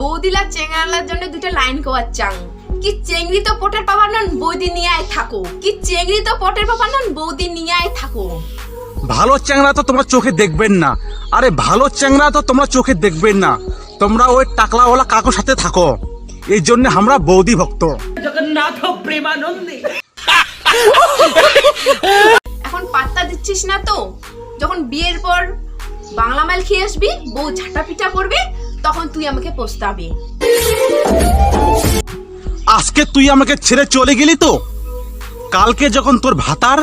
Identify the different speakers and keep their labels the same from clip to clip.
Speaker 1: বৌদিলা চেঙ্গালার জন্য দুইটা লাইন কোয়াচ্চাং কি চেংড়ি তো পটের পাবার নন বৌদি নিয়ে আয় থাকো, কি চেংড়ি তো পটের পাবার নন বৌদি নিয়ে আয় থাকো।
Speaker 2: ভালো চ্যাংড়া তো তোমরা চোখে দেখবেন না, আরে ভালো চ্যাংড়া তো তোমরা চোখে দেখবেন না, তোমরা ওই টাকলাওয়ালা কাকুর সাথে থাকো, এই জন্য আমরা বৌদি ভক্ত।
Speaker 3: জগন্নাথ প্রেমানন্দে
Speaker 1: এখন পাত্তা দিচ্ছিস না তো, যখন বিয়ের পর বাংলা মাল খেয়ে আসবি, বউ ঝাঁটা পিটা করবে, তখন তুই আমাকে পস্তাবি।
Speaker 2: আজকে তুই আমাকে ছেড়ে চলে গেলি তো, কালকে যখন তোর ভাতার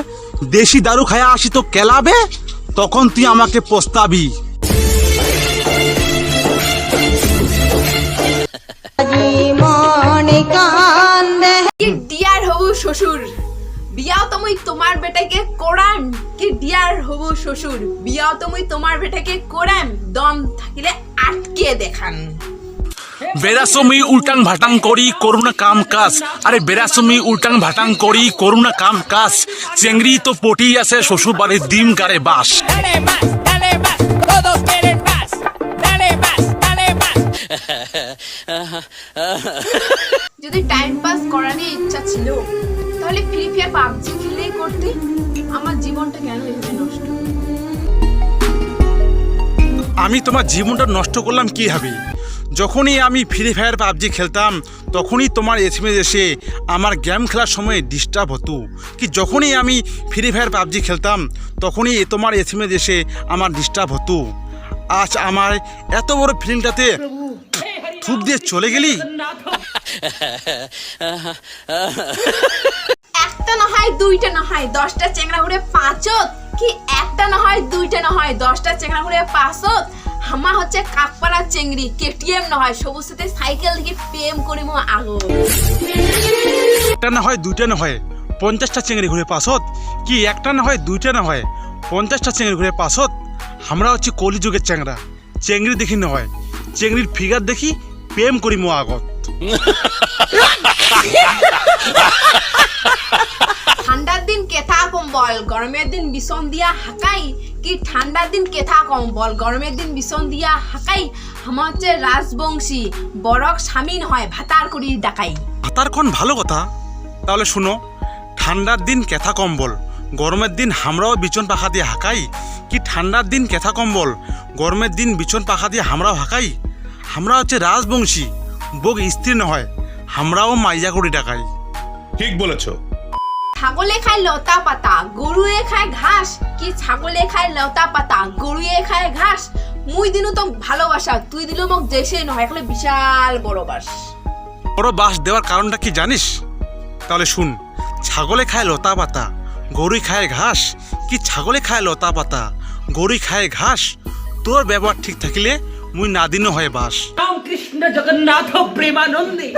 Speaker 2: দেশি দারু খায়া আসি তো কেলাবে, তখন তুই আমাকে পস্তাবি।
Speaker 1: কি ডিয়ার হবু শ্বশুর, বিয়াও তুমি তোমার বেটাকে কোরাম, কি ডিয়ার হবু শ্বশুর, বিয়াও তুমি তোমার বেটাকে কোরাম, দম থাকিলে আটকে দেখান।
Speaker 2: বেরাসমি উল্টাং ভাটাং করি করুণা কাম কাজ, আরে বেরাসমি উল্টাং ভাটাং করি করুণা কাম কাজ, চেংড়ি তো পটি আছে শ্বশুর বাড়ির ডিম গারে বাস।
Speaker 3: dale más, todos quieren más, dale más, dale más.
Speaker 1: যদি টাইম পাস করার ইচ্ছা ছিল তাহলে ফ্রি ফায়ার পাবজি খেলেই করতে, আমার জীবনটা কেন এভাবে নষ্ট?
Speaker 2: আমি তোমার জীবনটা নষ্ট করলাম কি হবে? যখনই আমি ফ্রি ফায়ার পাবজি খেলতাম তখনই তোমার এসএমএস এসে আমার গেম খেলার সময় ডিস্টার্ব হতো, কি যখনই আমি ফ্রি ফায়ার পাবজি খেলতাম তখনই তোমার এসএমএস এসে আমার ডিস্টার্ব হতো। আজ আমার এত বড় ফিল্মটাতে থুপ দিয়ে চলে গেলি।
Speaker 1: একটা না হয় দুইটা না হয় 10টা চেংড়া ঘুরে পাঁচত, কি একটা না হয় দুইটা না হয় 10টা চেংড়া ঘুরে পাঁচত, হামা হচ্ছে কাকপাড়া চেংড়ি, কেটিএম না হয় সবুজ সাথে সাইকেল থেকে প্রেম করিমু আগো।
Speaker 2: একটা না হয় দুইটা না হয় 50টা চেংড়ি ঘুরে পাছত, কি একটা না হয় দুইটা না হয় 50টা চেংড়ি ঘুরে পাছত। আমরা হচ্ছে কলিযুগের চ্যাংড়া, চেংড়ি দেখি না হয়, চেংড়ির ফিগার দেখি প্রেম করি মো আগত।
Speaker 1: ঠান্ডার দিন কেথা কম্বল, গরমের দিন বিছন দিয়া হাকাই, কি ঠান্ডার দিন কেথা কম্বল, গরমের দিন বিছন দিয়া হাকাই, হামা হচ্ছে রাজবংশী, বরক স্বামীন হয় ভাতার করি ডাকাই।
Speaker 2: ভাতার কোন ভালো কথা, তাহলে শুনো, ঠান্ডার দিন কেথা কম্বল, গরমের দিন আমরাও বিছন পাখা দিয়ে হাঁকাই, কি ঠান্ডার দিন কেথা কম্বল, গরমের দিন বিছন পাখা দিয়ে আমরাও হাঁকাই। আমরা হচ্ছে রাজবংশী, বগ স্ত্রী নয়, আমরাও মাইয়া করি ডাকাই।
Speaker 4: ঠিক বলেছো।
Speaker 1: ছাগলে খায় লতা পাতা, গরুয়ে খায় ঘাস, কি ছাগলে খায় লতা পাতা, গরুয়ে খায় ঘাস, মুই দিনু তো ভালোবাসা, তুই দিল মোক দেশে নয় একলে বিশাল বড় বাস।
Speaker 2: বড় বাস দেওয়ার কারণটা কি জানিস? তাহলে শুন, ছাগলে খায় লতা পাতা, গরুই খায় ঘাস, কি ছাগলে খায় লতা পাতা, গরুই খায় ঘাস, তোর ব্যবহার ঠিক থাকিলে মুই না দিনও হয় বাস।
Speaker 3: রামকৃষ্ণ জগন্নাথ প্রেমানন্দে।